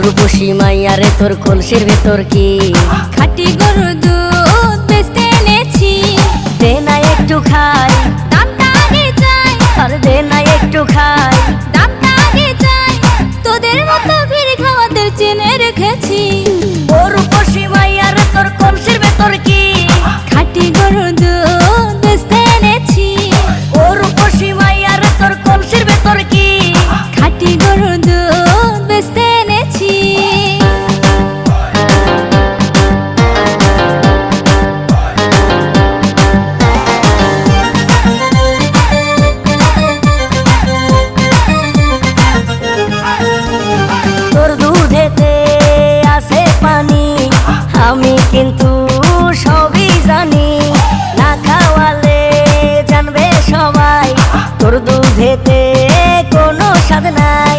রূপসী মাইয়ারে তোর কলসির ভেতর কি খাঁটি গরুর দুধ বেচতে এনেছি। দে না একটু খাই, দামটা আগে চাই, আর দে না একটু খাই। দামটা আগে চাই, তোদের মতো ভিড় খাওয়াদের চেনে রেখেছি। ও রূপসী মাইয়ারে তোর কলসির ভেতর কি খাঁটি গরুর দুধ বেচতে এনেছি। ও রূপসী মাইয়ারে তোর কলসির ভেতর কি খাঁটি গরুর দুধ বেচতে এনেছি। তোর দুধেতে আছে পানি, আমি কিন্তু সবই জানি। না খাওয়ালে জানবে সবাই তোর দুধেতে কোনো স্বাদ নাই।